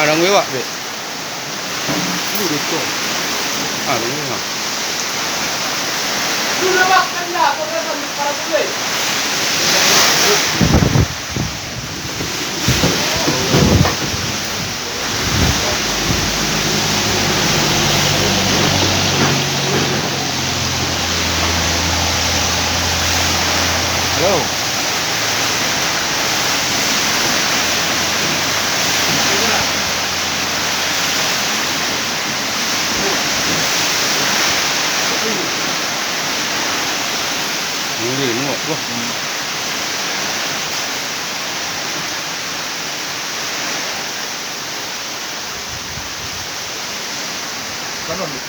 Orang wewak be. Lu itu. Orang wewak. Lu lewat kan dah, kau kena para kulit. Hello. Ngeri muak tu. Kalau ni